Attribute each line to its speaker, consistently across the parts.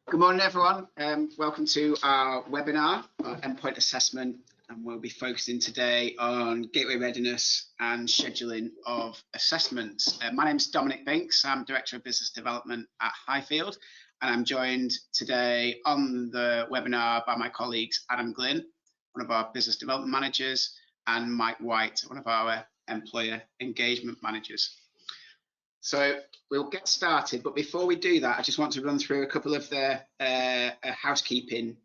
Speaker 1: Good morning, everyone. Welcome to our webinar on endpoint assessment, and we'll be focusing today on gateway readiness and scheduling of assessments. My name is Dominic Binks. I'm Director of Business Development at Highfield, and I'm joined today on the webinar by my colleagues Adam Glynn, one of our Business Development Managers, and Mike White, one of our Employer Engagement Managers. So we'll get started, but before we do that, I just want to run through a couple of the housekeeping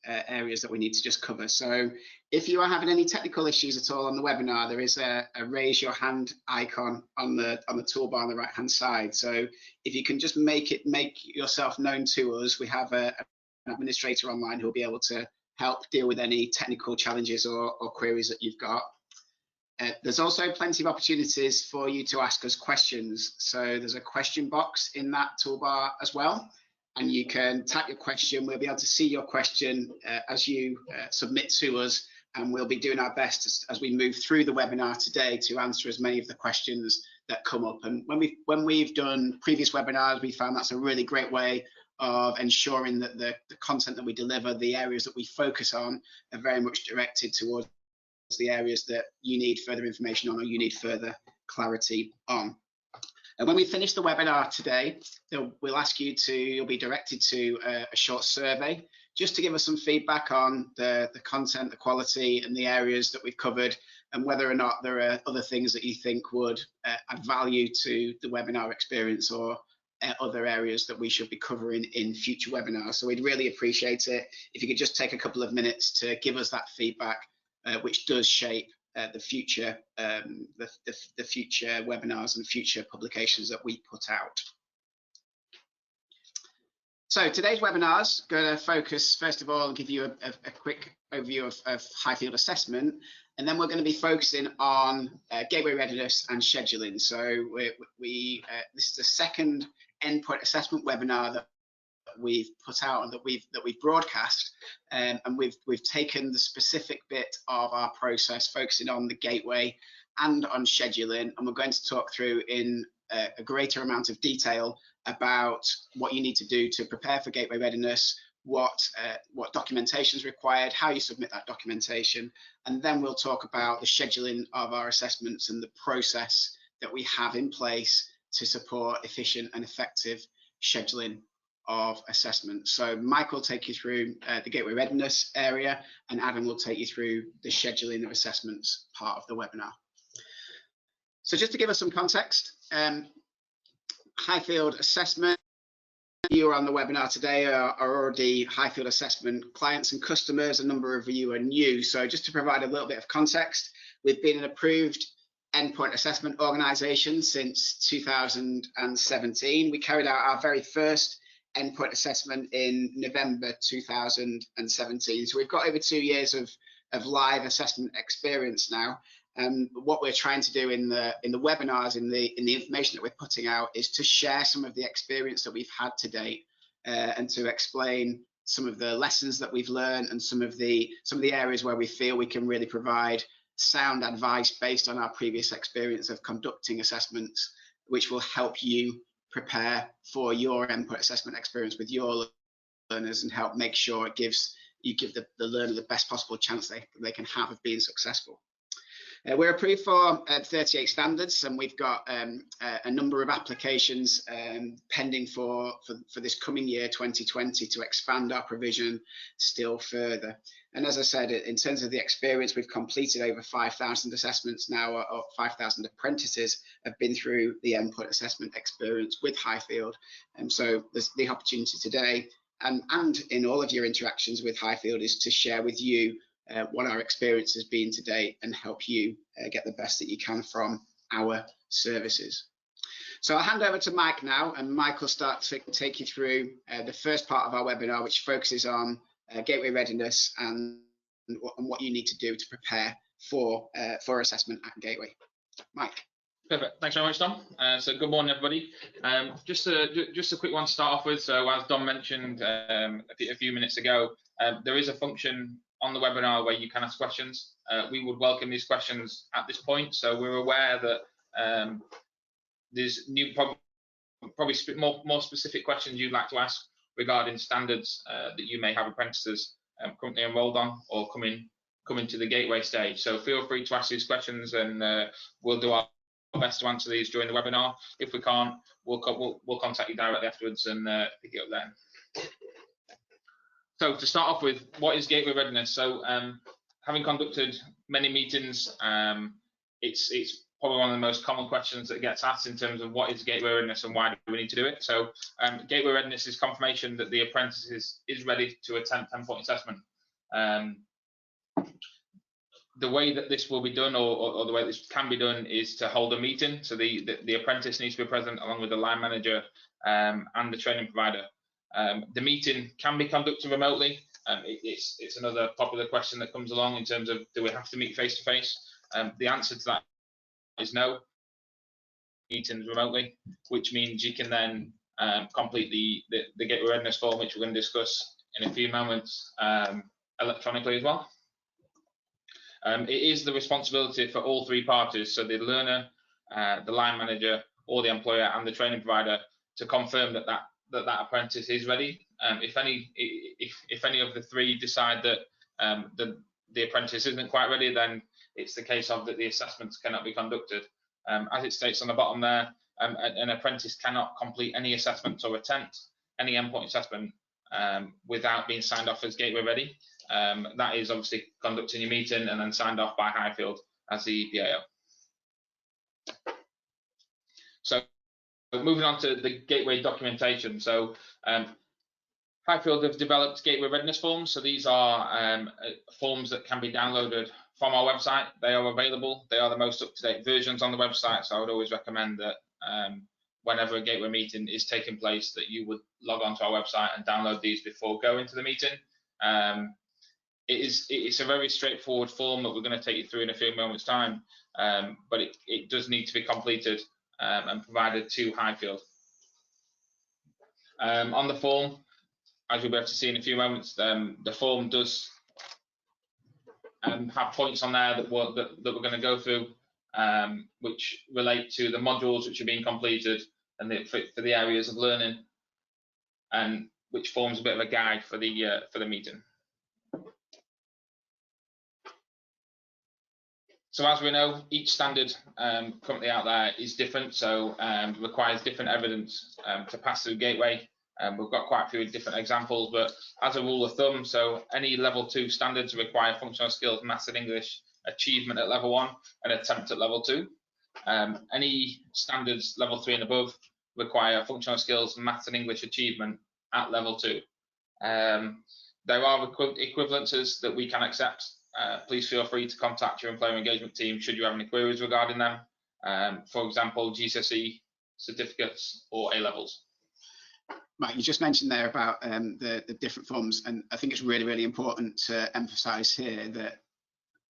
Speaker 1: areas that we need to just cover. So if you are having any technical issues at all on the webinar, there is a raise your hand icon on the toolbar on the right hand side. So if you can just make yourself known to us, we have an administrator online who will be able to help deal with any technical challenges or queries that you've got. There's also plenty of opportunities for you to ask us questions. So there's a question box in that toolbar as well, and you can type your question. We'll be able to see your question as you submit to us, and we'll be doing our best as we move through the webinar today to answer as many of the questions that come up. And when we've done previous webinars, we found that's a really great way of ensuring that the content that we deliver, the areas that we focus on, are very much directed towards the areas that you need further information on or you need further clarity on. And when we finish the webinar today, we'll ask you you'll be directed to a short survey just to give us some feedback on the content, the quality, and the areas that we've covered, and whether or not there are other things that you think would add value to the webinar experience or other areas that we should be covering in future webinars. So we'd really appreciate it if you could just take a couple of minutes to give us that feedback, which does shape the future webinars and future publications that we put out. So today's webinar is going to focus, first of all, and give you a quick overview of Highfield assessment, and then we're going to be focusing on gateway readiness and scheduling. So this is the second endpoint assessment webinar that we've put out and that we've broadcast, and we've taken the specific bit of our process focusing on the gateway and on scheduling, and we're going to talk through in a greater amount of detail about what you need to do to prepare for gateway readiness, what documentation is required, how you submit that documentation, and then we'll talk about the scheduling of our assessments and the process that we have in place to support efficient and effective scheduling of assessment. So Mike will take you through the gateway readiness area, and Adam will take you through the scheduling of assessments part of the webinar. So just to give us some context, Highfield assessment, you are on the webinar today are already Highfield assessment clients and customers. A number of you are new. So just to provide a little bit of context, we've been an approved endpoint assessment organization since 2017. We carried out our very first endpoint assessment in November 2017. So we've got over 2 years of live assessment experience now. What we're trying to do in the webinars, in the information that we're putting out, is to share some of the experience that we've had to date, and to explain some of the lessons that we've learned and some of the areas where we feel we can really provide sound advice based on our previous experience of conducting assessments, which will help you prepare for your endpoint assessment experience with your learners and help make sure you give the learner the best possible chance they can have of being successful. We're approved for 38 standards, and we've got a number of applications pending for this coming year 2020 to expand our provision still further. And as I said, in terms of the experience, we've completed over 5,000 assessments now, or 5,000 apprentices have been through the endpoint assessment experience with Highfield. And so there's the opportunity today and in all of your interactions with Highfield is to share with you what our experience has been to date and help you get the best that you can from our services. So I'll hand over to Mike now, and Mike will start to take you through the first part of our webinar, which focuses on gateway readiness and what you need to do to prepare for assessment at gateway. Mike.
Speaker 2: Perfect. Thanks very much, Dom. So good morning, everybody. Just a quick one to start off with. So as Dom mentioned a few minutes ago, there is a function on the webinar where you can ask questions. We would welcome these questions at this point. So we're aware that there's probably more specific questions you'd like to ask regarding standards that you may have apprentices currently enrolled on or coming to the gateway stage. So feel free to ask these questions, and we'll do our best to answer these during the webinar. If we can't, we'll contact you directly afterwards and pick it up then. So to start off with, what is gateway readiness? So having conducted many meetings, it's probably one of the most common questions that gets asked in terms of what is gateway readiness and why do we need to do it. So gateway readiness is confirmation that the apprentice is ready to attempt 10-point assessment. The way that this will be done, or the way this can be done, is to hold a meeting. So the apprentice needs to be present along with the line manager and the training provider. The meeting can be conducted remotely. It's another popular question that comes along in terms of, do we have to meet face to face? The answer to that is no. Meetings remotely, which means you can then complete the gateway readiness form, which we're going to discuss in a few moments, electronically as well. It is the responsibility for all three parties, so the learner, the line manager, or the employer and the training provider, to confirm that apprentice is ready. If any of the three decide that the apprentice isn't quite ready, then it's the case of that the assessments cannot be conducted. As it states on the bottom there, an apprentice cannot complete any assessments or attempt any endpoint assessment without being signed off as gateway ready. That is obviously conducting your meeting and then signed off by Highfield as the EPAO. So moving on to the gateway documentation. So Highfield have developed gateway readiness forms. So these are forms that can be downloaded from our website. They are available. They are the most up-to-date versions on the website. So I would always recommend that whenever a gateway meeting is taking place, that you would log onto our website and download these before going to the meeting. It's a very straightforward form that we're going to take you through in a few moments' time, but it does need to be completed and provided to Highfield. On the form, as you'll be able to see in a few moments, the form does have points on there that we're going to go through, which relate to the modules which are being completed and for the areas of learning, and which forms a bit of a guide for the meeting. So as we know, each standard currently out there is different, so requires different evidence to pass through gateway. We've got quite a few different examples, but as a rule of thumb, so any level 2 standards require functional skills, maths and English achievement at level 1 and attempt at level 2. Any standards level 3 and above require functional skills, maths and English achievement at level 2. There are equivalences that we can accept. Please feel free to contact your employer engagement team should you have any queries regarding them. For example, GCSE certificates or A-levels.
Speaker 1: Mike, you just mentioned there about the different forms, and I think it's really, really important to emphasise here that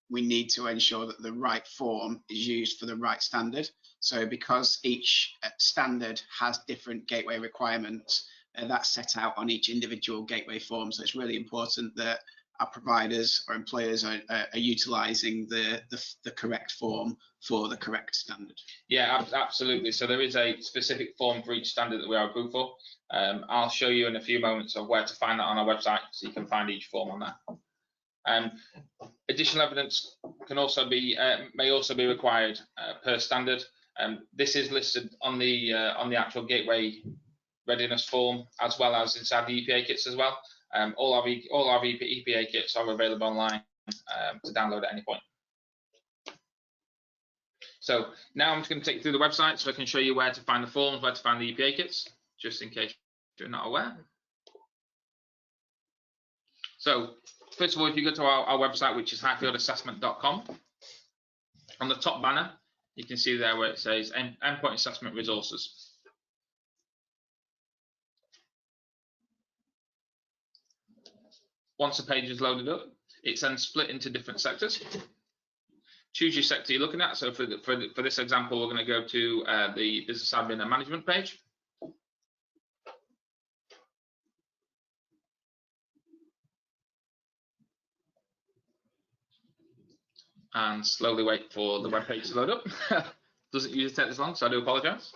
Speaker 1: we need to ensure that the right form is used for the right standard. So because each standard has different gateway requirements, that's set out on each individual gateway form. So it's really important that our providers or employers are utilising the correct form for the correct standard. Yeah,
Speaker 2: absolutely. So there is a specific form for each standard that we are approved for. I'll show you in a few moments of where to find that on our website, so you can find each form on there. Additional evidence can also be may also be required per standard. This is listed on the actual gateway readiness form, as well as inside the EPA kits as well. All our EPA kits are available online to download at any point. So now I'm just going to take you through the website so I can show you where to find the forms, where to find the EPA kits, just in case you're not aware. So first of all, if you go to our website, which is highfieldassessment.com, on the top banner, you can see there where it says Endpoint Assessment Resources. Once the page is loaded up, it's then split into different sectors. Choose your sector you're looking at. So for this example, we're going to go to the Business Admin and Management page. And slowly wait for the web page to load up. Doesn't usually take this long, so I do apologise.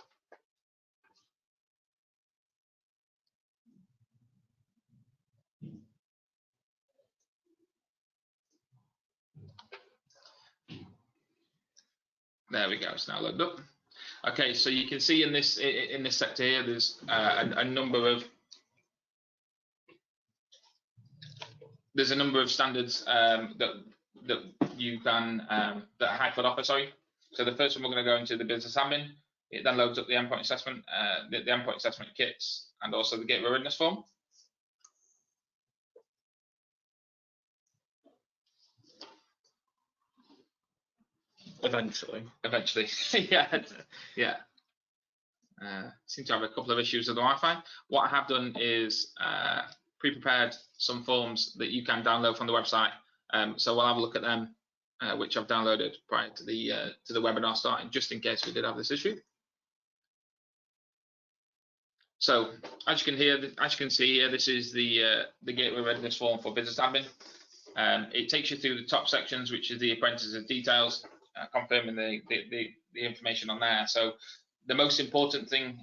Speaker 2: There we go. It's now loaded up. Okay, so you can see in this sector here, there's a number of standards that you can that Highfield offer. Sorry. So the first one we're going to go into the business admin. It then loads up the endpoint assessment, the endpoint assessment kits, and also the gateway readiness form.
Speaker 3: Eventually,
Speaker 2: yeah. Seem to have a couple of issues with the Wi-Fi. What I have done is pre-prepared some forms that you can download from the website. So we'll have a look at them, which I've downloaded prior to the webinar starting, just in case we did have this issue. So as you can see here, this is the gateway readiness form for business admin. It takes you through the top sections, which is the apprentice's details, confirming the information on there. So the most important thing,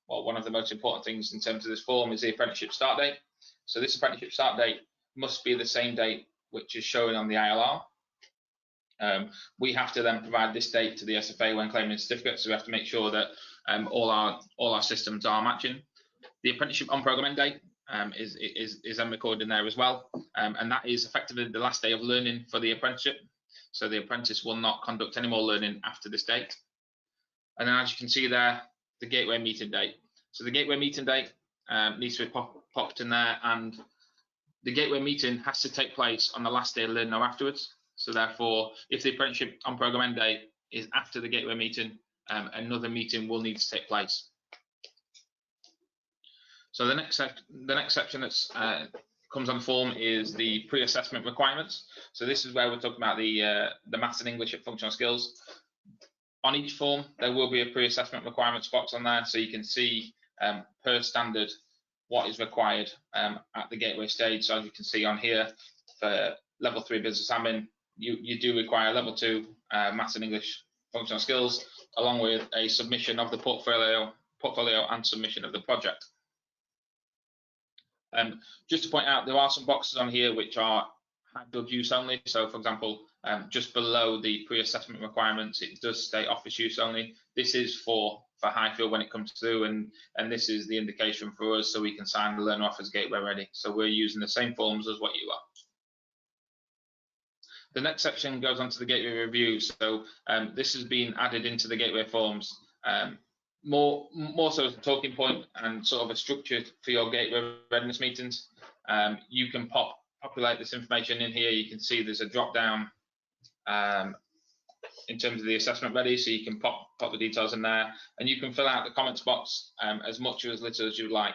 Speaker 2: well, one of the most important things in terms of this form is the apprenticeship start date. So this apprenticeship start date must be the same date which is showing on the ILR. We have to then provide this date to the SFA when claiming a certificate, so we have to make sure that all our systems are matching. The apprenticeship on program end date is then recorded in there as well, and that is effectively the last day of learning for the apprenticeship. So the apprentice will not conduct any more learning after this date. And then as you can see there, the gateway meeting date. So the gateway meeting date needs to be popped in there, and the gateway meeting has to take place on the last day of learning or afterwards. So therefore, if the apprenticeship on program end date is after the gateway meeting, another meeting will need to take place. So the next section that's comes on the form is the pre-assessment requirements. So this is where we're talking about the maths and English at functional skills. On each form, there will be a pre-assessment requirements box on there, so you can see per standard what is required at the gateway stage. So as you can see on here, for level 3 business admin, you do require level 2 maths and English functional skills, along with a submission of the portfolio and submission of the project. Just to point out, there are some boxes on here which are Highfield use only. So for example, just below the pre-assessment requirements, it does state office use only. This is for Highfield when it comes through, and this is the indication for us, so we can sign the learner off as gateway ready. So we're using the same forms as what you are. The next section goes on to the gateway review. So this has been added into the gateway forms, more so as a talking point and sort of a structure for your gateway readiness meetings. You can populate this information in here. You can see there's a drop down in terms of the assessment ready, so you can pop the details in there, and you can fill out the comments box as much or as little as you like.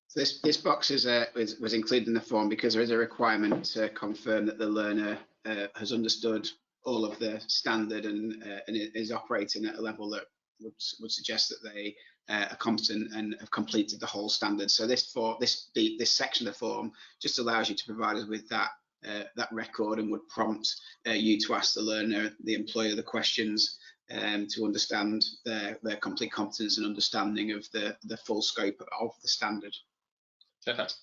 Speaker 1: So this box was included in the form because there is a requirement to confirm that the learner has understood all of the standard and is operating at a level that would suggest that they are competent and have completed the whole standard. So this section of the form just allows you to provide us with that record, and would prompt you to ask the learner, the employer, the questions to understand their complete competence and understanding of the full scope of the standard.
Speaker 2: Perfect.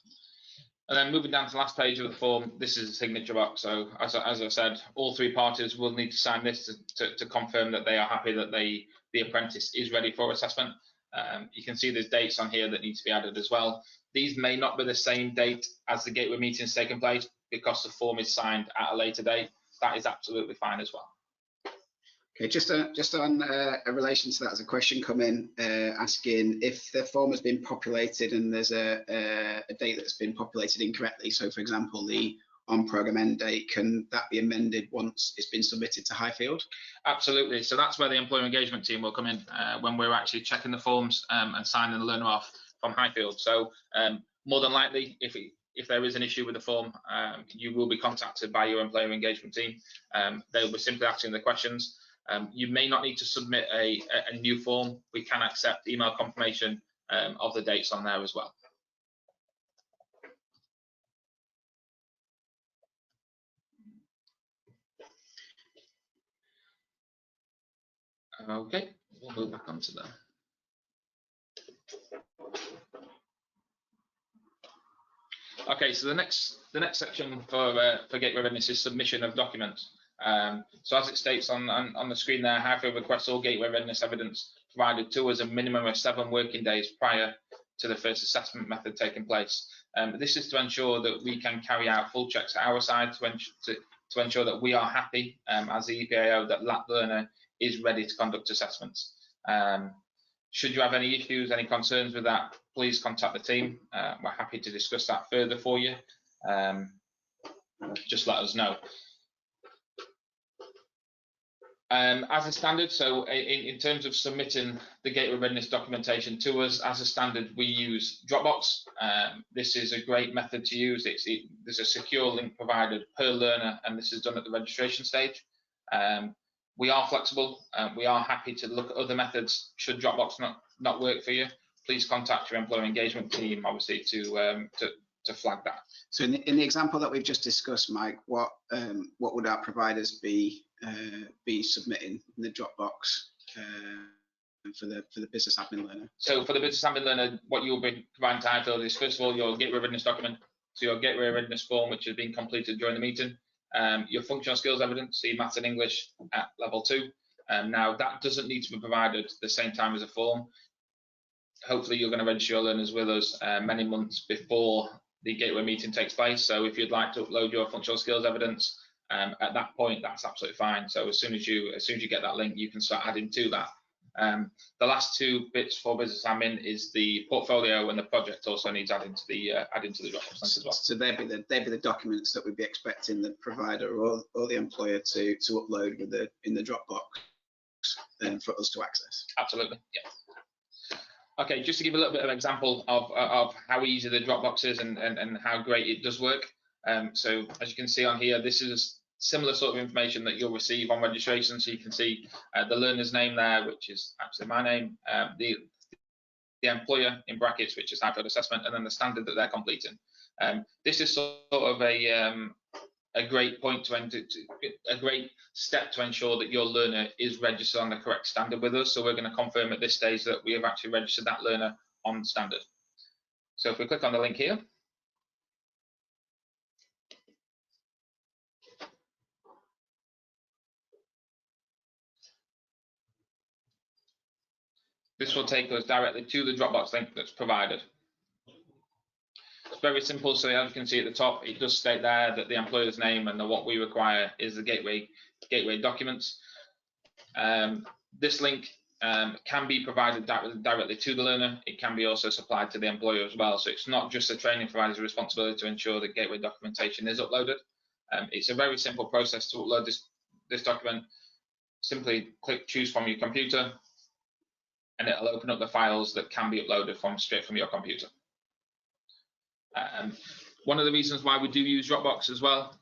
Speaker 2: And then moving down to the last page of the form, this is a signature box. So as I said, all 3 parties will need to sign this to confirm that they are happy that the apprentice is ready for assessment. You can see there's dates on here that need to be added as well. These may not be the same date as the gateway meeting is taking place, because the form is signed at a later date. That is absolutely fine as well.
Speaker 1: Okay, just on a relation to that, as a question come in asking if the form has been populated and there's a date that's been populated incorrectly. So, for example, the on-program end date, can that be amended once it's been submitted to Highfield?
Speaker 2: Absolutely. So that's where the employer engagement team will come in when we're actually checking the forms and signing the learner off from Highfield. So more than likely, if there is an issue with the form, you will be contacted by your employer engagement team. They'll be simply asking the questions. You may not need to submit a new form. We can accept email confirmation of the dates on there as well. Okay, we'll move back onto that. Okay, so the next section for gateway readiness is submission of documents. So as it states on the screen there, Highfield requests all gateway readiness evidence provided to us a minimum of 7 working days prior to the first assessment method taking place. This is to ensure that we can carry out full checks at our side to ensure that we are happy as the EPAO that learner is ready to conduct assessments. Should you have any issues, any concerns with that, please contact the team. We're happy to discuss that further for you. Just let us know. As a standard, so in terms of submitting the gateway readiness documentation to us, as a standard, we use Dropbox. This is a great method to use. There's a secure link provided per learner, and this is done at the registration stage. We are flexible. We are happy to look at other methods. Should Dropbox not work for you, please contact your employer engagement team, obviously, to flag that.
Speaker 1: So in the example that we've just discussed, Mike, what would our providers be submitting in the Dropbox for the business admin learner?
Speaker 2: So for the business admin learner, what you'll be providing to Highfield is, first of all, your gateway readiness document, so your gateway readiness form, which has been completed during the meeting, your functional skills evidence, so your maths and English at level 2. Now that doesn't need to be provided at the same time as a form. Hopefully you're going to register your learners with us many months before the gateway meeting takes place. So if you'd like to upload your functional skills evidence at that point, that's absolutely fine. So as soon as you get that link, you can start adding to that. The last 2 bits for business admin is the portfolio, and the project also needs adding to the Dropbox link as well. So
Speaker 1: they'd be the documents that we'd be expecting the provider or the employer to upload in the Dropbox for us to access.
Speaker 2: Absolutely, yeah. Okay, just to give a little bit of example of how easy the Dropbox is and how great it does work. So as you can see on here, this is similar sort of information that you'll receive on registration. So you can see the learner's name there, which is actually my name, the employer in brackets, which is Highfield Assessment, and then the standard that they're completing. This is sort of a great point to enter, a great step to ensure that your learner is registered on the correct standard with us. So we're going to confirm at this stage that we have actually registered that learner on standard. So if we click on the link here, this will take us directly to the Dropbox link that's provided. It's very simple. So as you can see at the top, it does state there that the employer's name and what we require is the gateway documents. This link can be provided directly to the learner. It can be also supplied to the employer as well. So it's not just the training provider's responsibility to ensure that gateway documentation is uploaded. It's a very simple process to upload this document. Simply choose from your computer, and it'll open up the files that can be uploaded straight from your computer. One of the reasons why we do use Dropbox as well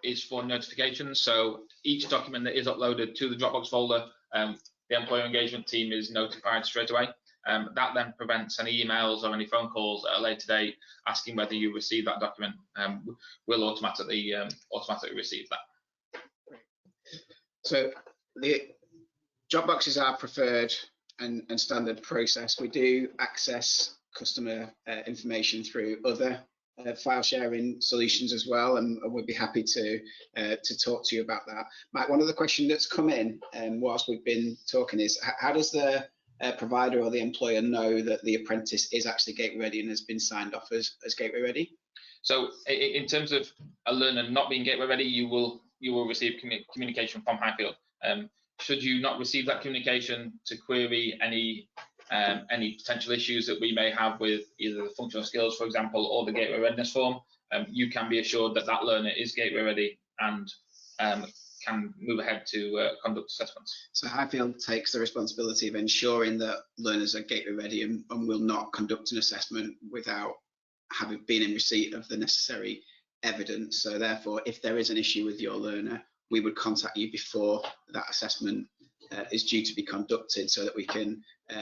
Speaker 2: is for notifications. So each document that is uploaded to the Dropbox folder, the employer engagement team is notified straight away. That then prevents any emails or any phone calls at a later date asking whether you received that document. We'll automatically receive that.
Speaker 1: So the Dropbox is our preferred and standard process. We do access customer information through other file sharing solutions as well, and we'd be happy to talk to you about that. Mike, one of the questions that's come in whilst we've been talking is, how does the provider or the employer know that the apprentice is actually gateway ready and has been signed off as gateway ready?
Speaker 2: So in terms of a learner not being gateway ready, you will receive communication from Highfield. Should you not receive that communication, to query any potential issues that we may have with either the functional skills, for example, or the gateway readiness form, you can be assured that that learner is gateway ready and can move ahead to conduct assessments.
Speaker 1: So Highfield takes the responsibility of ensuring that learners are gateway ready and will not conduct an assessment without having been in receipt of the necessary evidence. So therefore, if there is an issue with your learner, we would contact you before that assessment is due to be conducted, so that we can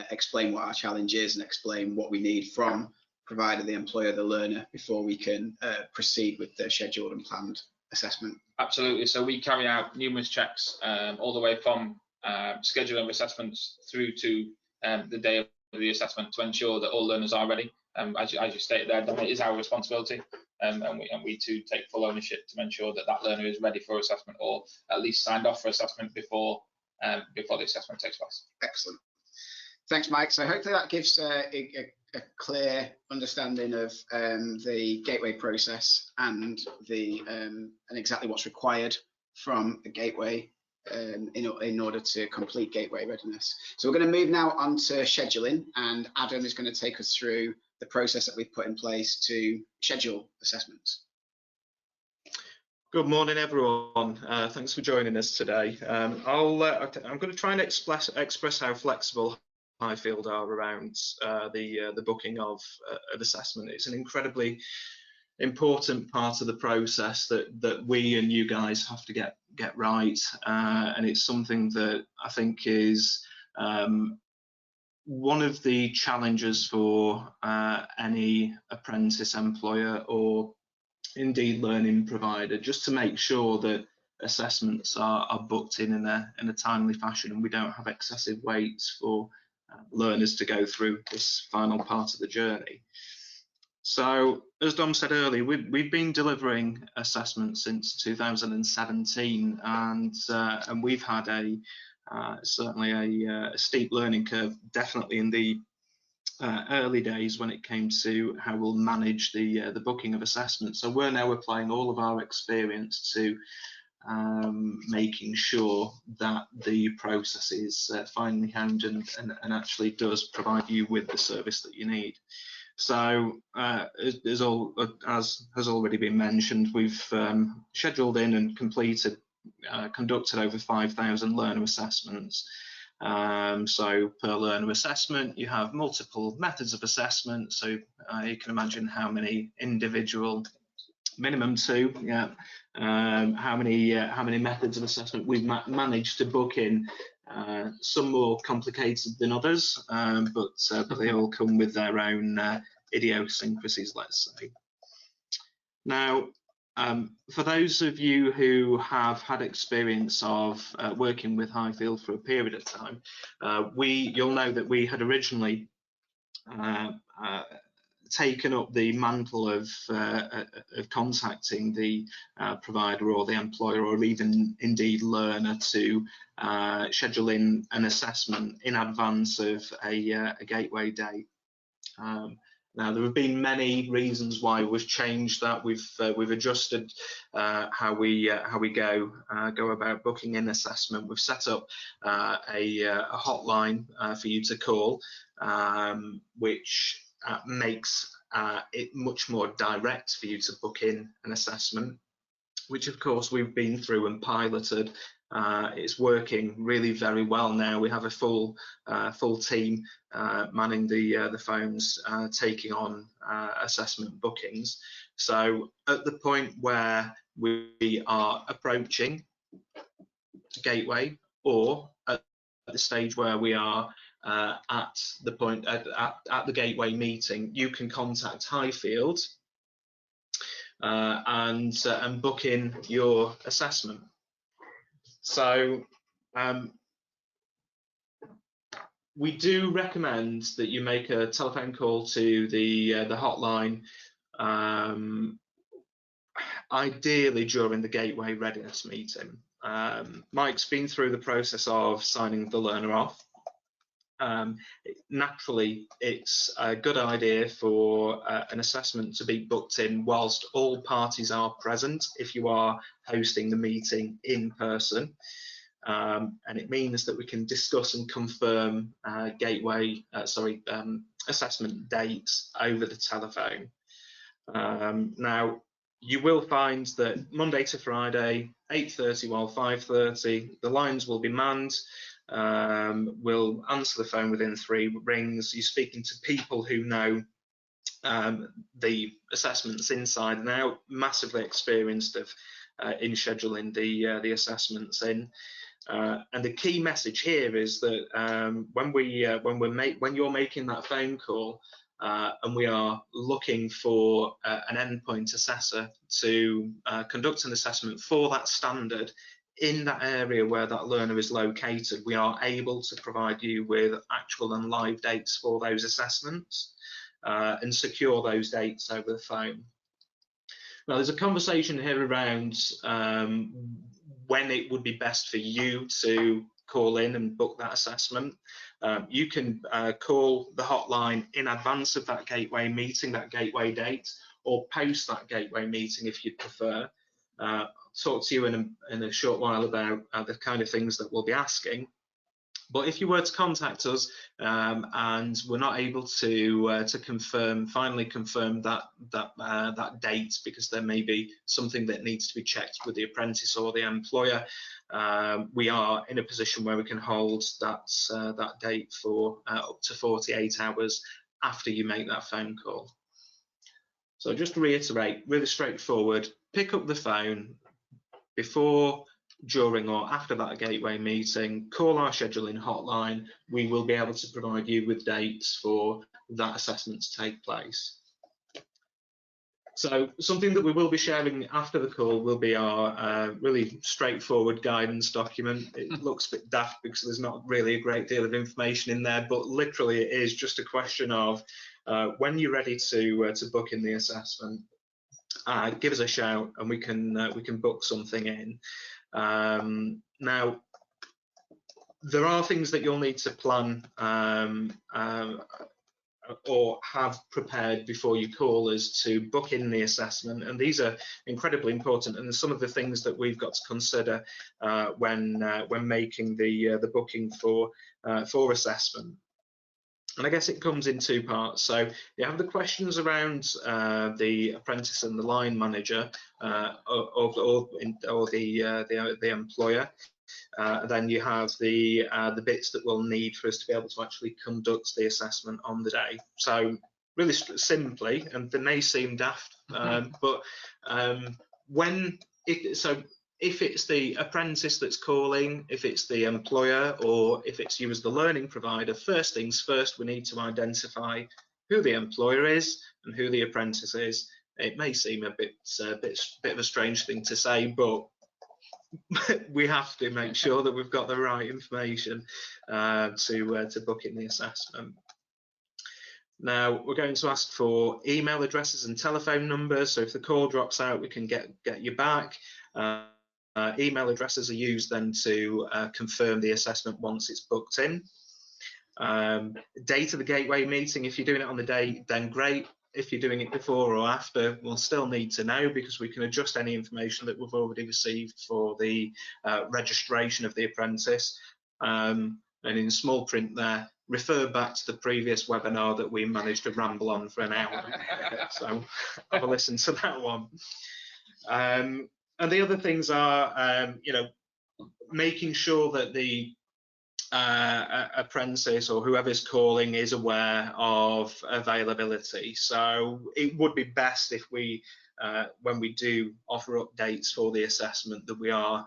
Speaker 1: explain what our challenge is and explain what we need from provider, the employer, the learner, before we can proceed with the scheduled and planned assessment.
Speaker 2: Absolutely. So we carry out numerous checks all the way from scheduling assessments through to the day of the assessment to ensure that all learners are ready. As you stated there, then it is our responsibility and we too take full ownership to ensure that that learner is ready for assessment, or at least signed off for assessment before the assessment takes place.
Speaker 1: Excellent. Thanks, Mike. So hopefully that gives a clear understanding of the gateway process and and exactly what's required from a gateway in order to complete gateway readiness. So we're going to move now on to scheduling, and Adam is going to take us through the process that we've put in place to schedule assessments.
Speaker 3: Good morning, everyone. Thanks for joining us today. I'm going to try and express how flexible Highfield are around the booking of an assessment. It's an incredibly important part of the process that we and you guys have to get right, and it's something that I think is one of the challenges for any apprentice employer or indeed learning provider, just to make sure that assessments are booked in a timely fashion, and we don't have excessive waits for learners to go through this final part of the journey. So, as Dom said earlier, we've been delivering assessments since 2017, and we've had certainly a steep learning curve, definitely in the early days when it came to how we'll manage the booking of assessments. So we're now applying all of our experience to making sure that the process is finely honed and actually does provide you with the service that you need. So as has already been mentioned, we've scheduled in and conducted over 5,000 learner assessments. So per learner assessment, you have multiple methods of assessment. So you can imagine how many individual, minimum 2, yeah. How many methods of assessment we've managed to book in. Some more complicated than others, but they all come with their own idiosyncrasies, let's say. Now, for those of you who have had experience of working with Highfield for a period of time, you'll know that we had originally taken up the mantle of contacting the provider or the employer, or even indeed learner, to schedule in an assessment in advance of a gateway date. Now, there have been many reasons why we've changed that. We've adjusted how we go about booking in assessment. We've set up a hotline for you to call, which makes it much more direct for you to book in an assessment, which of course we've been through and piloted. It's working really very well now. We have a full team manning the phones, taking on assessment bookings. So at the point where we are approaching gateway, or at the stage where we are at the point at the gateway meeting, you can contact Highfield and book in your assessment. So we do recommend that you make a telephone call to the hotline, ideally during the gateway readiness meeting. Mike's been through the process of signing the learner off. Naturally, it's a good idea for an assessment to be booked in whilst all parties are present, if you are hosting the meeting in person. And it means that we can discuss and confirm assessment dates over the telephone. Now, you will find that Monday to Friday, 8:30 while 5:30, the lines will be manned. We'll answer the phone within 3 rings. You're speaking to people who know the assessments inside and out, massively experienced in scheduling the assessments in. And the key message here is that when you're making that phone call and we are looking for an endpoint assessor to conduct an assessment for that standard in that area where that learner is located, we are able to provide you with actual and live dates for those assessments and secure those dates over the phone. Now, there's a conversation here around when it would be best for you to call in and book that assessment. You can call the hotline in advance of that gateway meeting, that gateway date, or post that gateway meeting if you'd prefer. Talk to you in a short while about the kind of things that we'll be asking. But if you were to contact us and we're not able to finally confirm that date, because there may be something that needs to be checked with the apprentice or the employer, we are in a position where we can hold that date for up to 48 hours after you make that phone call. So just to reiterate, really straightforward: pick up the phone before, during or after that gateway meeting, call our scheduling hotline. We will be able to provide you with dates for that assessment to take place. So something that we will be sharing after the call will be our really straightforward guidance document. It looks a bit daft because there's not really a great deal of information in there, but literally it is just a question of when you're ready to book in the assessment, give us a shout and we can book something in. Now, there are things that you'll need to plan or have prepared before you call us to book in the assessment, and these are incredibly important, and some of the things that we've got to consider when making the booking for assessment. And I guess it comes in two parts. So you have the questions around the apprentice and the line manager or the employer. Then you have the bits that we'll need for us to be able to actually conduct the assessment on the day. So really simply, and they may seem daft, but if it's the apprentice that's calling, if it's the employer, or if it's you as the learning provider, first things first, we need to identify who the employer is and who the apprentice is. It may seem a bit of a strange thing to say, but we have to make sure that we've got the right information to book in the assessment. Now, we're going to ask for email addresses and telephone numbers, so if the call drops out, we can get you back. Email addresses are used then to confirm the assessment once it's booked in. Date of the gateway meeting, if you're doing it on the day, then great. If you're doing it before or after, we'll still need to know, because we can adjust any information that we've already received for the registration of the apprentice. And in small print there, refer back to the previous webinar that we managed to ramble on for an hour. So have a listen to that one. And the other things are, making sure that the apprentice or whoever's calling is aware of availability. So it would be best if we, when we do offer updates for the assessment, that we are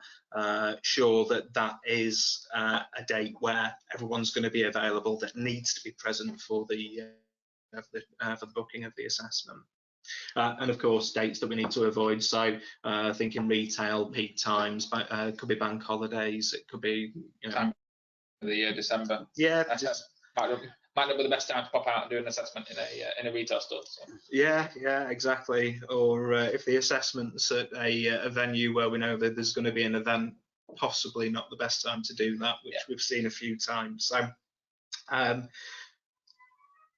Speaker 3: sure that that is a date where everyone's going to be available, that needs to be present for the booking of the assessment. And of course, dates that we need to avoid. So thinking retail, peak times, it could be bank holidays, it could be,
Speaker 2: the December.
Speaker 3: Yeah,
Speaker 2: might not be the best time to pop out and do an assessment in a retail store. So.
Speaker 3: Yeah, exactly. Or if the assessment's at a venue where we know that there's going to be an event, possibly not the best time to do that, which we've seen a few times. So,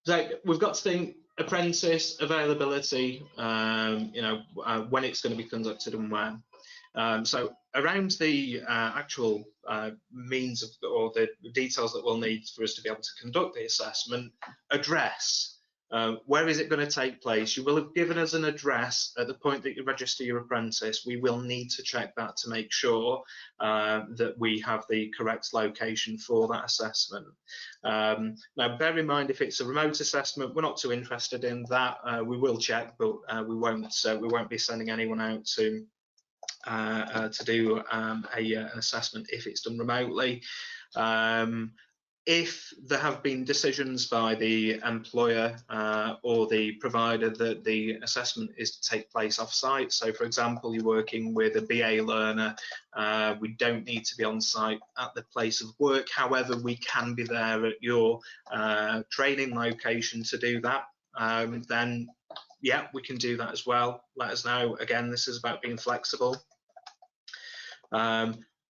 Speaker 3: so we've got to think apprentice availability, when it's going to be conducted and when. So around the actual means of, or the details that we'll need for us to be able to conduct the assessment, address. Where is it going to take place? You will have given us an address at the point that you register your apprentice. We will need to check that to make sure that we have the correct location for that assessment. Now, bear in mind, if it's a remote assessment, we're not too interested in that. We will check, but we won't be sending anyone out to do an assessment if it's done remotely. If there have been decisions by the employer or the provider that the assessment is to take place off-site, so for example, you're working with a BA learner, we don't need to be on site at the place of work. However, we can be there at your training location to do that. then yeah, we can do that as well. Let us know. Again, this is about being flexible.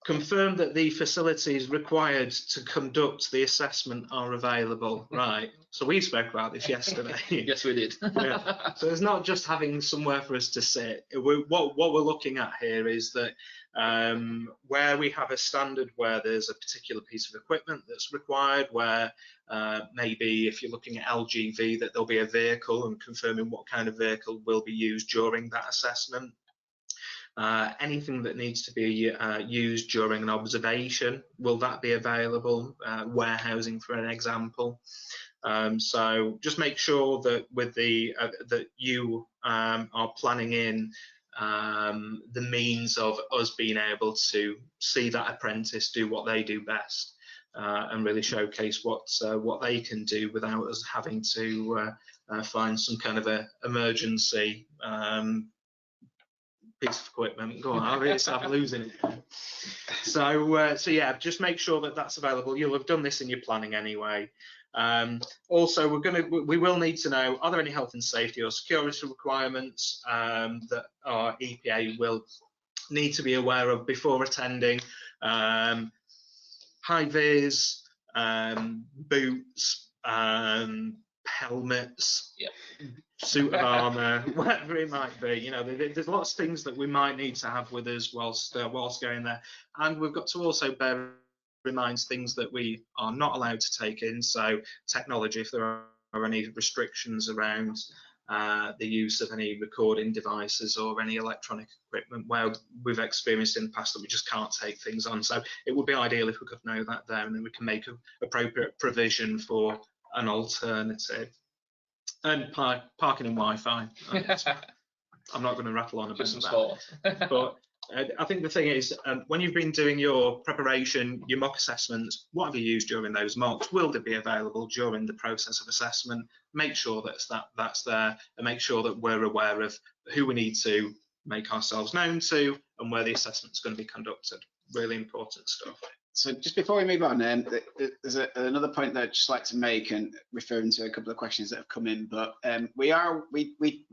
Speaker 3: Confirm that the facilities required to conduct the assessment are available. Right. So we spoke about this yesterday.
Speaker 2: Yes, we did.
Speaker 3: Yeah. So it's not just having somewhere for us to sit. What we're looking at here is that where we have a standard where there's a particular piece of equipment that's required, where maybe if you're looking at LGV, that there'll be a vehicle, and confirming what kind of vehicle will be used during that assessment. Anything that needs to be used during an observation, will that be available? Warehousing, for an example. So just make sure that with the that you are planning in the means of us being able to see that apprentice do what they do best, and really showcase what they can do without us having to find some kind of a emergency piece of equipment. Go on, I'm losing it. So yeah, just make sure that that's available. You'll have done this in your planning anyway. Also, we will need to know, are there any health and safety or security requirements that our EPA will need to be aware of before attending? High vis, boots, helmets,
Speaker 2: yep.
Speaker 3: Suit of armour, whatever it might be. You know, there's lots of things that we might need to have with us whilst going there, and we've got to also bear in mind things that we are not allowed to take in. So technology, if there are any restrictions around the use of any recording devices or any electronic equipment, where we've experienced in the past that we just can't take things on. So it would be ideal if we could know that there, and then we can make appropriate provision for an alternative. And parking and Wi-Fi. I'm not going to rattle on about that. But I think the thing is, when you've been doing your preparation, your mock assessments, what have you used during those mocks? Will they be available during the process of assessment? Make sure that's there, and make sure that we're aware of who we need to make ourselves known to and where the assessment's going to be conducted. Really important stuff.
Speaker 1: So just before we move on, there's another point that I'd just like to make, and referring to a couple of questions that have come in. But we are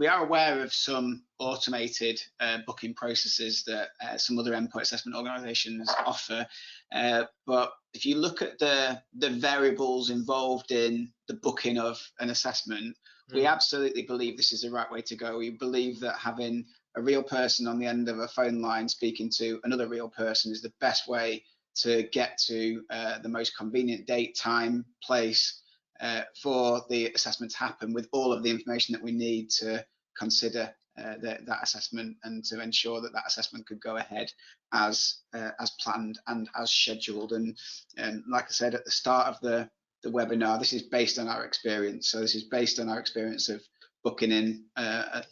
Speaker 1: aware of some automated booking processes that some other endpoint assessment organisations offer. But if you look at the variables involved in the booking of an assessment, we absolutely believe this is the right way to go. We believe that having a real person on the end of a phone line speaking to another real person is the best way to get to the most convenient date, time, place for the assessment to happen, with all of the information that we need to consider that assessment, and to ensure that that assessment could go ahead as planned and as scheduled. And like I said at the start of the webinar, this is based on our experience. So this is based on our experience of booking in a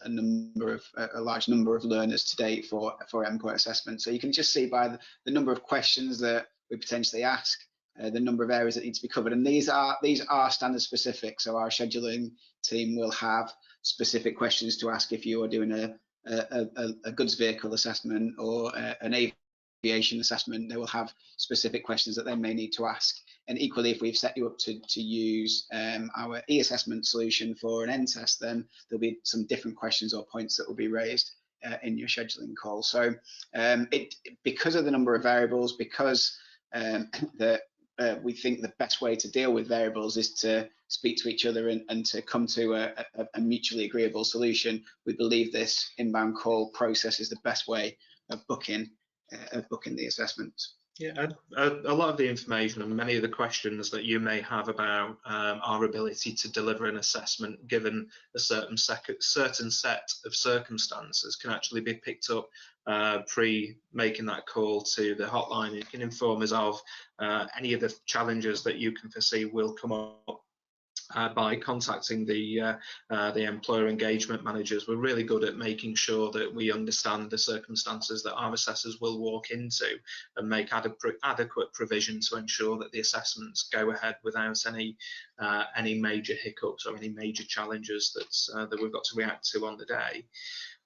Speaker 1: large number of learners to date for endpoint assessment. So you can just see by the number of questions that we potentially ask, the number of areas that need to be covered, and these are standard specific. So our scheduling team will have specific questions to ask if you are doing a goods vehicle assessment or an aviation assessment. They will have specific questions that they may need to ask. And equally, if we've set you up to use our e-assessment solution for an end test, then there'll be some different questions or points that will be raised in your scheduling call. So because of the number of variables, because we think the best way to deal with variables is to speak to each other and to come to a mutually agreeable solution, we believe this inbound call process is the best way of booking the assessments.
Speaker 3: Yeah, a lot of the information and many of the questions that you may have about our ability to deliver an assessment given a certain set of circumstances can actually be picked up pre-making that call to the hotline. You can inform us of any of the challenges that you can foresee will come up by contacting the employer engagement managers. We're really good at making sure that we understand the circumstances that our assessors will walk into and make adequate provision to ensure that the assessments go ahead without any major hiccups or any major challenges that we've got to react to on the day.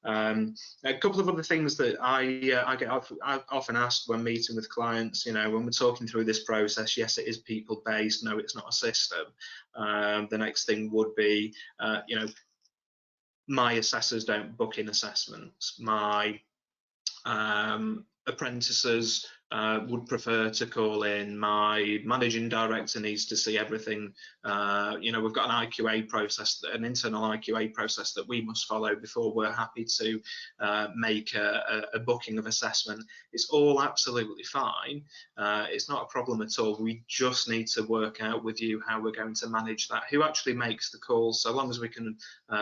Speaker 3: A couple of other things that I get often asked when meeting with clients, when we're talking through this process, yes, it is people based, no, it's not a system. The next thing would be, my assessors don't book in assessments. My apprentices would prefer to call in. My managing director needs to see everything. We've got an IQA process, an internal IQA process that we must follow before we're happy to make a booking of assessment. It's all absolutely fine. It's not a problem at all. We just need to work out with you how we're going to manage that, who actually makes the calls, so long as we can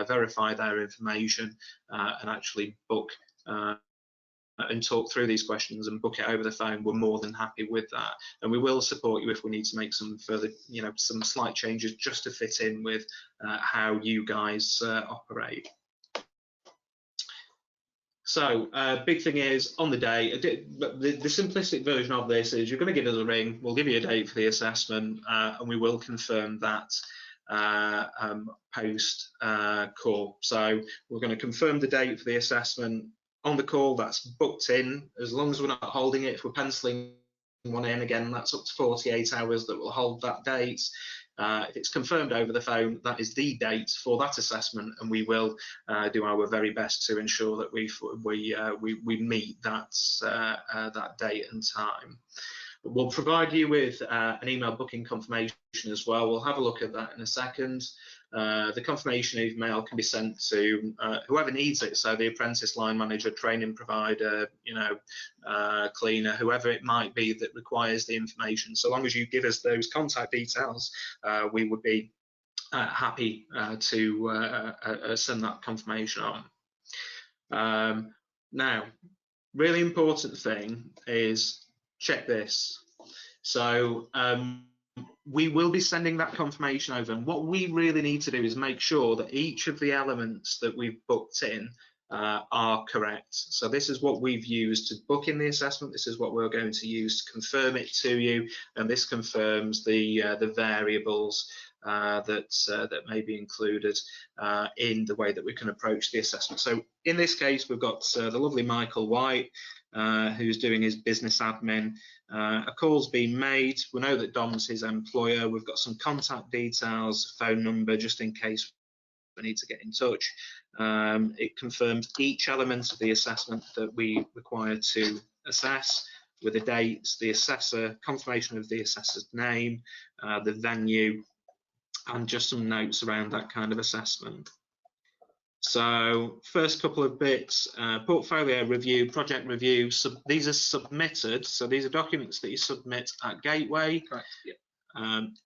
Speaker 3: verify their information and actually book and talk through these questions and book it over the phone, we're more than happy with that. And we will support you if we need to make some further, some slight changes just to fit in with how you guys operate. So big thing is on the day, the simplistic version of this is you're going to give us a ring, we'll give you a date for the assessment, and we will confirm that post call. So we're going to confirm the date for the assessment on the call. That's booked in, as long as we're not holding it. If we're penciling one in, again, that's up to 48 hours that will hold that date. If it's confirmed over the phone, that is the date for that assessment, and we will do our very best to ensure that we meet that date and time. We'll provide you with an email booking confirmation as well. We'll have a look at that in a second. The confirmation email can be sent to whoever needs it, so the apprentice, line manager, training provider, cleaner, whoever it might be that requires the information. So long as you give us those contact details, we would be happy to send that confirmation on. Now, really important thing is check this. So we will be sending that confirmation over, and what we really need to do is make sure that each of the elements that we've booked in are correct. So this is what we've used to book in the assessment, this is what we're going to use to confirm it to you, and this confirms the variables that may be included in the way that we can approach the assessment. So in this case, we've got the lovely Michael White, who's doing his business admin. A call's been made. We know that Dom's his employer. We've got some contact details, phone number, just in case we need to get in touch. It confirms each element of the assessment that we require to assess, with the dates, the assessor, confirmation of the assessor's name, the venue, and just some notes around that kind of assessment. So first couple of bits, portfolio review, project review, these are submitted, so these are documents that you submit at Gateway.
Speaker 1: Correct. Yeah.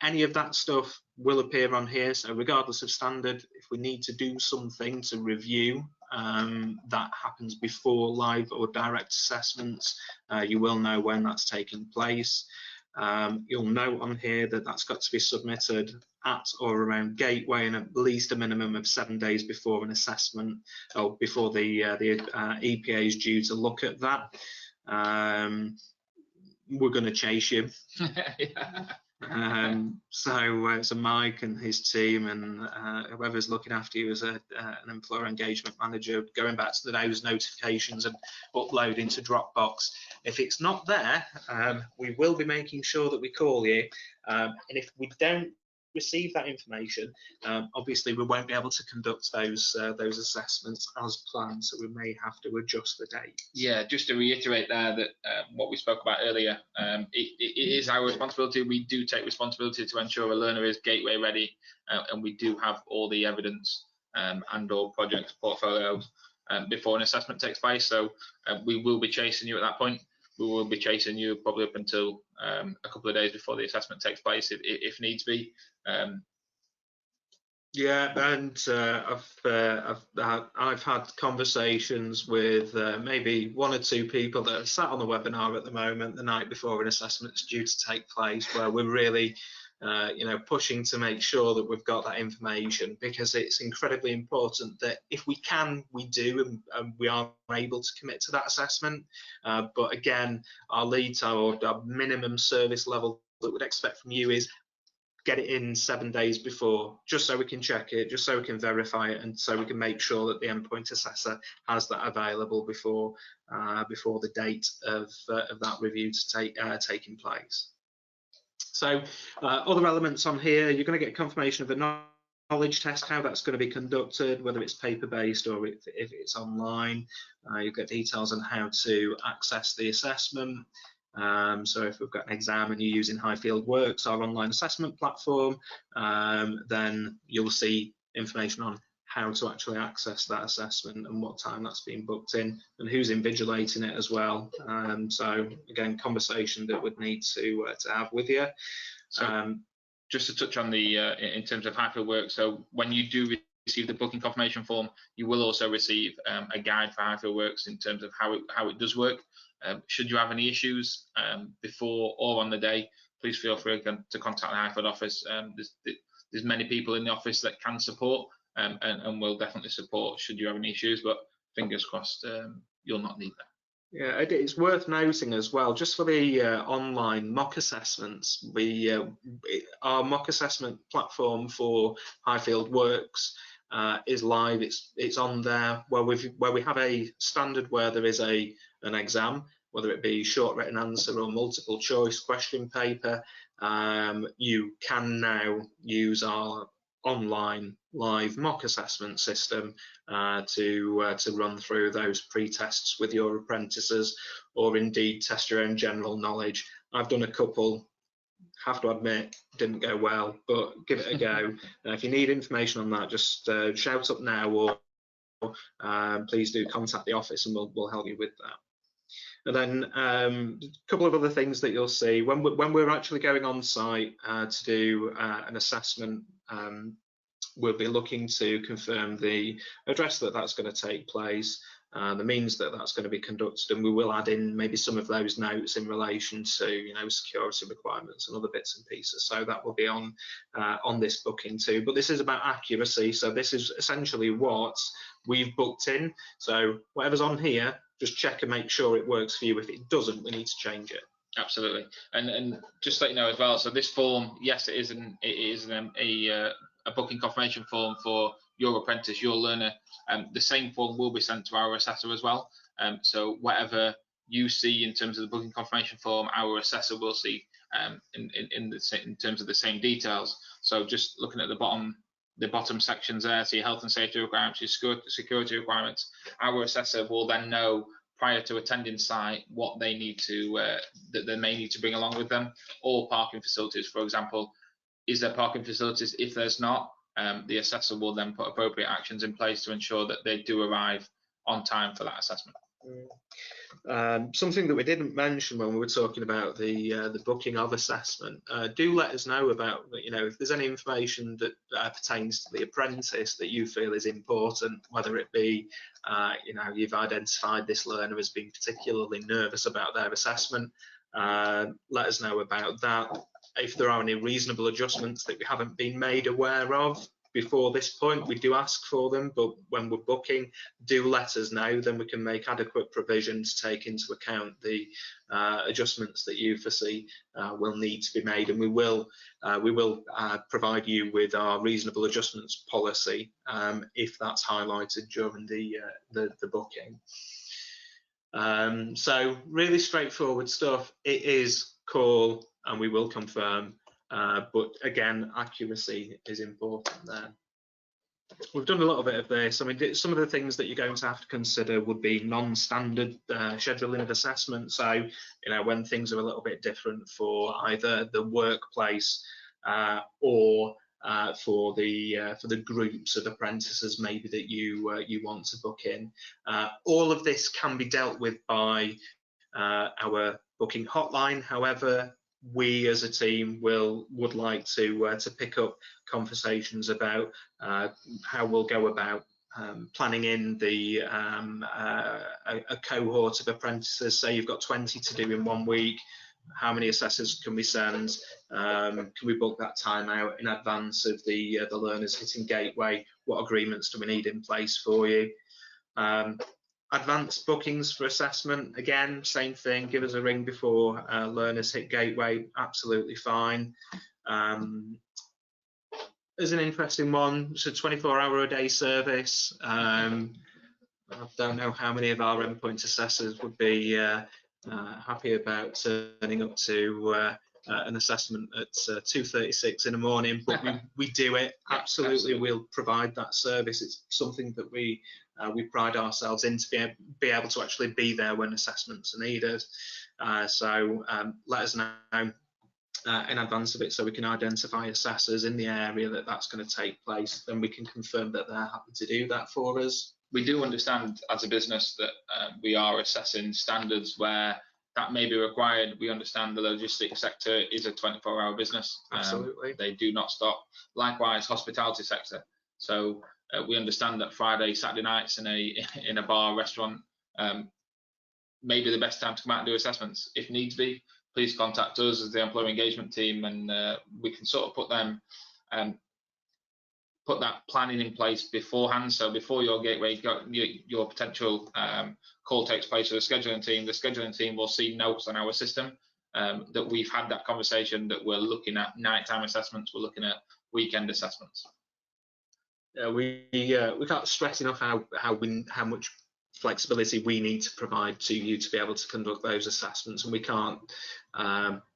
Speaker 3: Any of that stuff will appear on here, so regardless of standard, if we need to do something to review, that happens before live or direct assessments, you will know when that's taking place. You'll note on here that that's got to be submitted at or around Gateway and at least a minimum of 7 days before an assessment, or before the EPA is due to look at that. We're going to chase you. So Mike and his team and whoever's looking after you as an employer engagement manager, going back to those notifications and uploading to Dropbox. If it's not there, we will be making sure that we call you, and if we don't receive that information, obviously we won't be able to conduct those assessments as planned, so we may have to adjust the date.
Speaker 2: Yeah, just to reiterate there that what we spoke about earlier, it is our responsibility. We do take responsibility to ensure a learner is Gateway ready, and we do have all the evidence and all projects portfolios before an assessment takes place. So we will be chasing you at that point. We will be chasing you probably up until a couple of days before the assessment takes place, if needs be.
Speaker 3: Yeah, and I've had conversations with maybe 1 or 2 people that are sat on the webinar at the moment, the night before an assessment's due to take place, where we're really pushing to make sure that we've got that information, because it's incredibly important that if we can, we do, and we are able to commit to that assessment. But again, our lead time, or our minimum service level that we'd expect from you is get it in 7 days before, just so we can check it, just so we can verify it, and so we can make sure that the endpoint assessor has that available before the date of that review taking place. So other elements on here, you're going to get confirmation of the knowledge test, how that's going to be conducted, whether it's paper-based or if it's online. You'll get details on how to access the assessment. So if we've got an exam and you're using Highfield Works, our online assessment platform, then you'll see information on how to actually access that assessment and what time that's been booked in and who's invigilating it as well. So again, conversation that would need to have with you.
Speaker 2: So just to touch on the in terms of Highfield Works, so when you do receive the booking confirmation form, you will also receive a guide for Highfield Works in terms of how it does work. Should you have any issues before or on the day, please feel free to contact the Highfield office. There's many people in the office that can support and will definitely support should you have any issues, but fingers crossed you'll not need that.
Speaker 3: Yeah, it's worth noting as well, just for the online mock assessments, our mock assessment platform for Highfield Works is live. It's on there where we have a standard where there is an exam, whether it be short written answer or multiple choice question paper. You can now use our online live mock assessment system to run through those pre-tests with your apprentices, or indeed test your own general knowledge. I've done a couple, have to admit didn't go well, but give it a go. If you need information on that, just shout up now, or please do contact the office and we'll help you with that. And then a couple of other things that you'll see when we're actually going on site to do an assessment. We'll be looking to confirm the address that's going to take place, the means that's going to be conducted, and we will add in maybe some of those notes in relation to security requirements and other bits and pieces. So that will be on this booking too. But this is about accuracy. So this is essentially what we've booked in. So whatever's on here, just check and make sure it works for you. If it doesn't, we need to change it.
Speaker 2: Absolutely. And just to let you know as well, so this form, yes, it is a booking confirmation form for your apprentice, your learner. The same form will be sent to our assessor as well. So whatever you see in terms of the booking confirmation form, our assessor will see in terms of the same details. So just looking at the bottom sections there, so your health and safety requirements, your security requirements, our assessor will then know prior to attending site what they need to that they may need to bring along with them, or parking facilities, for example. Is there parking facilities? If there's not, the assessor will then put appropriate actions in place to ensure that they do arrive on time for that assessment.
Speaker 3: Something that we didn't mention when we were talking about the booking of assessment, do let us know about, if there's any information that pertains to the apprentice that you feel is important, whether it be you've identified this learner as being particularly nervous about their assessment. Let us know about that. If there are any reasonable adjustments that we haven't been made aware of before this point, we do ask for them, but when we're booking, do let us know, then we can make adequate provision to take into account the adjustments that you foresee will need to be made, and we will provide you with our reasonable adjustments policy if that's highlighted during the booking. So really straightforward stuff. It is call and we will confirm, but again, accuracy is important there. We've done a little bit of this. I mean, some of the things that you're going to have to consider would be non-standard scheduling of assessment. So, when things are a little bit different for either the workplace or for the groups of apprentices maybe that you want to book in. All of this can be dealt with by our booking hotline. However, we as a team would like to pick up conversations about how we'll go about planning in a cohort of apprentices. Say you've got 20 to do in 1 week. How many assessors can we send? Can we book that time out in advance of the learners hitting gateway? What agreements do we need in place for you? Advanced bookings for assessment, again, same thing. Give us a ring before learners hit gateway. Absolutely fine. as an interesting one, it's a 24-hour-a-day service. I don't know how many of our endpoint assessors would be happy about turning up to an assessment at 2:36 in the morning, but we do it. Absolutely, we'll provide that service. It's something that we pride ourselves in, to be able to actually be there when assessments are needed. So let us know in advance of it, so we can identify assessors in the area that's going to take place. Then we can confirm that they're happy to do that for us.
Speaker 2: We do understand as a business that we are assessing standards where that may be required. We understand the logistics sector is a 24-hour business.
Speaker 3: Absolutely.
Speaker 2: They do not stop. Likewise, hospitality sector. So we understand that Friday, Saturday nights in a bar, restaurant, may be the best time to come out and do assessments. If needs be, please contact us as the employee engagement team, and we can sort of put that planning in place beforehand. So before your gateway, your potential call takes place with the scheduling team will see notes on our system that we've had that conversation, that we're looking at nighttime assessments, we're looking at weekend assessments.
Speaker 3: We can't stress enough how much flexibility we need to provide to you to be able to conduct those assessments, and we can't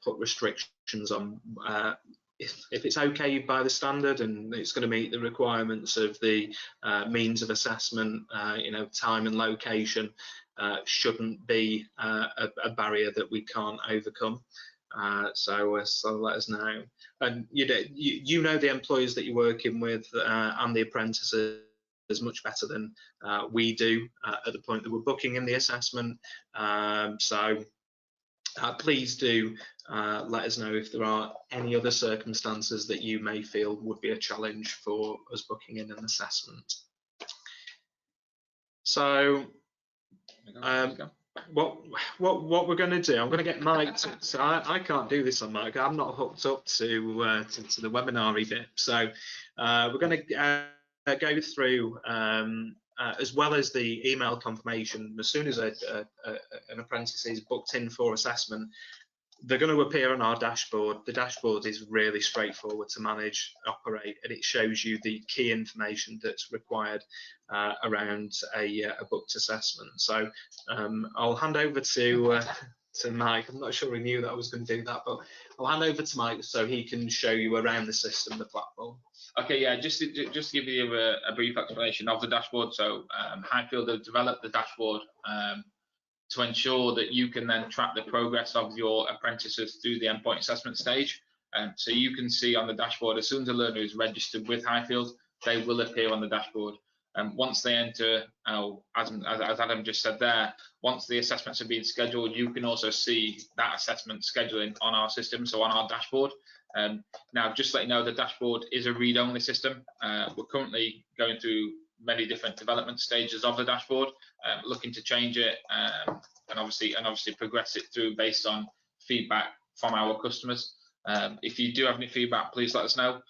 Speaker 3: put restrictions on if it's okay by the standard and it's going to meet the requirements of the means of assessment. Time and location shouldn't be a barrier that we can't overcome. So let us know. And you know the employers that you're working with and the apprentices as much better than we do at the point that we're booking in the assessment. So please do let us know if there are any other circumstances that you may feel would be a challenge for us booking in an assessment. So what we're going to do, I'm going to get Mike to, so I can't do this on Mike, I'm not hooked up to the webinar bit. So we're going to go through as well as the email confirmation. As soon as an apprentice is booked in for assessment, they're going to appear on our dashboard. The dashboard is really straightforward to manage, operate, and it shows you the key information that's required around a booked assessment. So I'll hand over to Mike. I'm not sure he knew that I was going to do that, but I'll hand over to Mike so he can show you around the system, the platform.
Speaker 2: Okay, yeah, just to give you a brief explanation of the dashboard. So Highfield have developed the dashboard to ensure that you can then track the progress of your apprentices through the endpoint assessment stage. So you can see on the dashboard, as soon as a learner is registered with Highfield, they will appear on the dashboard. Once they enter, as Adam just said there, once the assessments have been scheduled, you can also see that assessment scheduling on our system, so on our dashboard. Now, just to let you know, the dashboard is a read-only system. We're currently going through many different development stages of the dashboard, looking to change it and obviously progress it through based on feedback from our customers. If you do have any feedback, please let us know.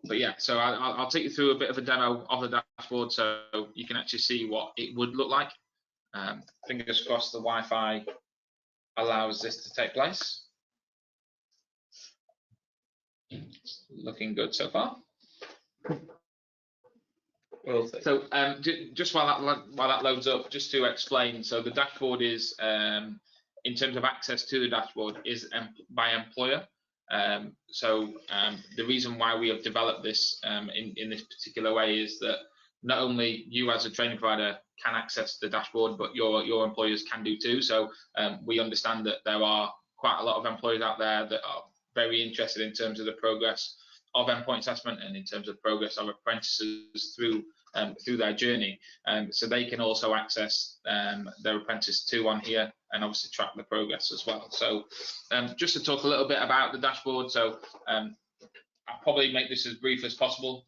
Speaker 2: But yeah, so I'll take you through a bit of a demo of the dashboard so you can actually see what it would look like. Fingers crossed the Wi-Fi allows this to take place. Looking good so far. So just while that loads up, just to explain, so the dashboard is, in terms of access to the dashboard, is by employer. The reason why we have developed this in this particular way is that not only you as a training provider can access the dashboard, but your employers can do too. So we understand that there are quite a lot of employers out there that are very interested in terms of the progress of endpoint assessment and in terms of progress of apprentices through their journey. So they can also access their apprentice too on here and obviously track the progress as well. So just to talk a little bit about the dashboard, so I'll probably make this as brief as possible.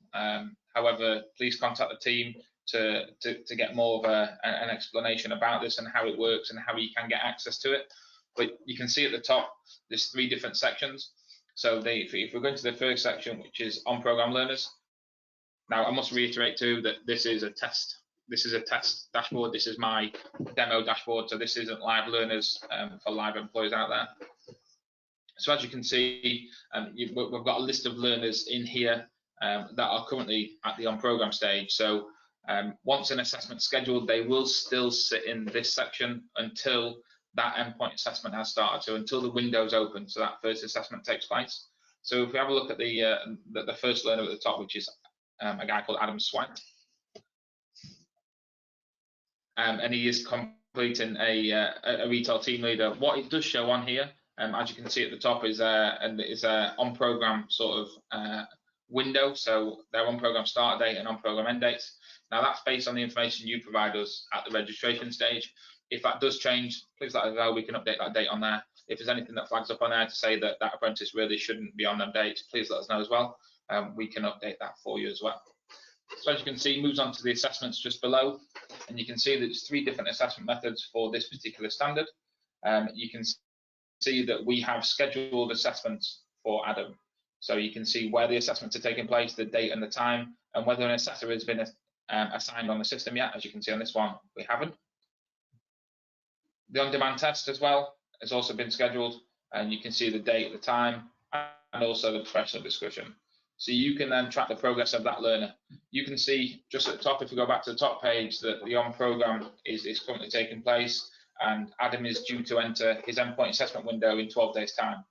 Speaker 2: However, please contact the team to get more of an explanation about this and how it works and how you can get access to it. But you can see at the top, there's 3 different sections. So if we're going to the first section, which is on program learners. Now, I must reiterate too that this is a test. This is a test dashboard. This is my demo dashboard. So this isn't live learners for live employees out there. So as you can see, we've got a list of learners in here that are currently at the on-program stage. So once an assessment is scheduled, they will still sit in this section until that endpoint assessment has started, so until the window's open, so that first assessment takes place. So if we have a look at the first learner at the top, which is a guy called Adam Swank, and he is completing a retail team leader. What it does show on here, as you can see at the top, is a on-program sort of window. So their on-program start date and on-program end dates. Now that's based on the information you provide us at the registration stage. If that does change, please let us know. We can update that date on there. If there's anything that flags up on there to say that that apprentice really shouldn't be on them dates, please let us know as well. We can update that for you as well. So as you can see, moves on to the assessments just below, and you can see that there's 3 different assessment methods for this particular standard. You can see that we have scheduled assessments for Adam. So you can see where the assessments are taking place, the date and the time, and whether an assessor has been assigned on the system yet. As you can see on this one, we haven't. The on-demand test as well has also been scheduled, and you can see the date, the time, and also the professional discussion. So you can then track the progress of that learner. You can see just at the top, if we go back to the top page, that the on-program is currently taking place, and Adam is due to enter his endpoint assessment window in 12 days' time.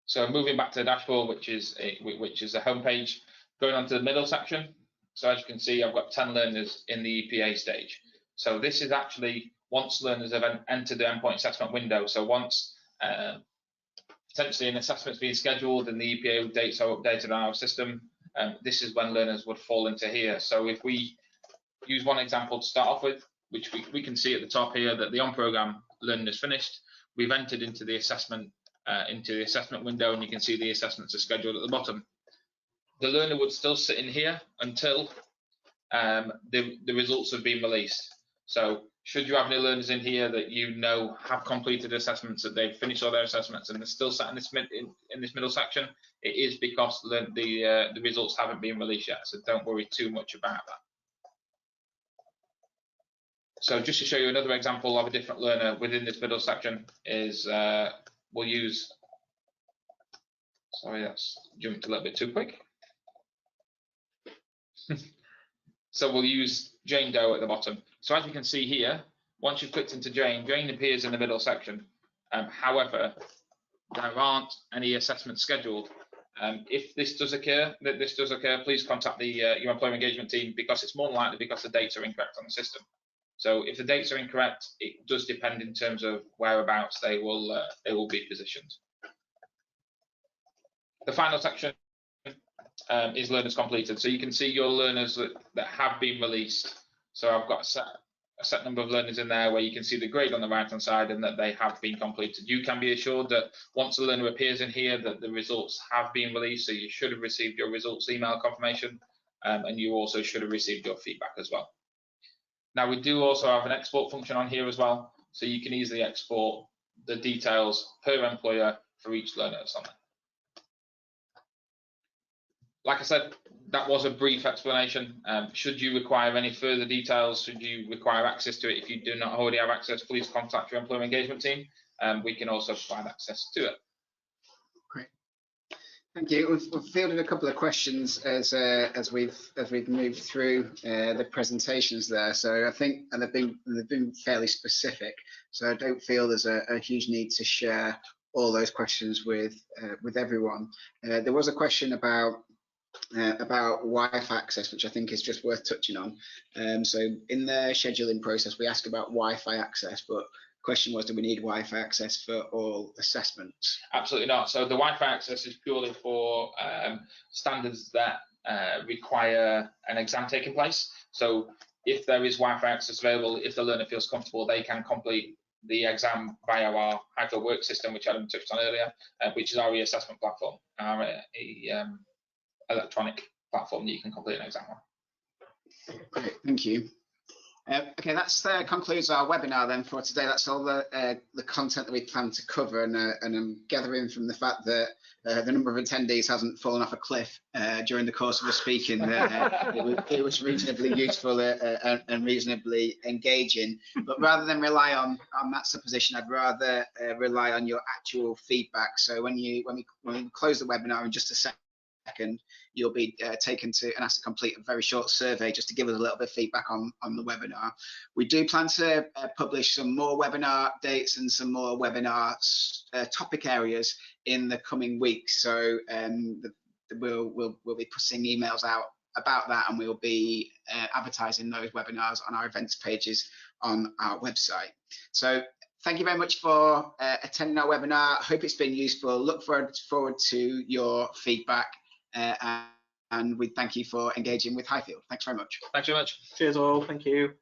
Speaker 2: So moving back to the dashboard, which is a home page, going on to the middle section. So as you can see, I've got 10 learners in the EPA stage. So this is actually once learners have entered the endpoint assessment window. So once potentially an assessment's being scheduled and the EPA dates are updated on our system, this is when learners would fall into here. So if we use one example to start off with, which we can see at the top here that the on-program learning is finished. We've entered into the assessment window, and you can see the assessments are scheduled at the bottom. The learner would still sit in here until the results have been released. So should you have any learners in here that you know have completed assessments, that they've finished all their assessments and they're still sat in this middle section, it is because the results haven't been released yet. So don't worry too much about that. So just to show you another example of a different learner within this middle section is we'll use. Sorry, that's jumped a little bit too quick. So we'll use Jane Doe at the bottom. So as you can see here, once you've clicked into Jane, Jane appears in the middle section. However, there aren't any assessments scheduled. If this does occur, please contact your employment engagement team, because it's more than likely because the dates are incorrect on the system. So if the dates are incorrect, it does depend in terms of whereabouts they will be positioned. The final section is learners completed. So you can see your learners that have been released. So I've got a set number of learners in there where you can see the grade on the right hand side and that they have been completed. You can be assured that once a learner appears in here that the results have been released. So you should have received your results email confirmation, and you also should have received your feedback as well. Now we do also have an export function on here as well, so you can easily export the details per employer for each learner that's on there. Like I said, that was a brief explanation. Should you require any further details, should you require access to it, if you do not already have access, please contact your employment engagement team. We can also provide access to it.
Speaker 1: Great, thank you. We've fielded a couple of questions as we've moved through the presentations there. So I think, and they've been fairly specific. So I don't feel there's a huge need to share all those questions with everyone. There was a question about Wi-Fi access, which I think is just worth touching on. So in the scheduling process, we ask about Wi-Fi access, but the question was, do we need Wi-Fi access for all assessments?
Speaker 2: Absolutely not. So the Wi-Fi access is purely for standards that require an exam taking place. So if there is Wi-Fi access available, if the learner feels comfortable, they can complete the exam via our Highfield work system, which Adam touched on earlier, which is our e-assessment platform, our electronic platform that you can complete an exam on.
Speaker 1: Great, thank you. Okay, that concludes our webinar then for today. That's all the content that we plan to cover, and I'm gathering from the fact that the number of attendees hasn't fallen off a cliff during the course of the speaking. It was reasonably useful and reasonably engaging. But rather than rely on that supposition, I'd rather rely on your actual feedback. So when we close the webinar in just a second, you'll be taken to and asked to complete a very short survey just to give us a little bit of feedback on the webinar. We do plan to publish some more webinar dates and some more webinar topic areas in the coming weeks. So we'll be pushing emails out about that, and we'll be advertising those webinars on our events pages on our website. So thank you very much for attending our webinar. I hope it's been useful. Look forward to your feedback. And we thank you for engaging with Highfield. Thanks very much.
Speaker 2: Thanks very much.
Speaker 3: Cheers all. Thank you.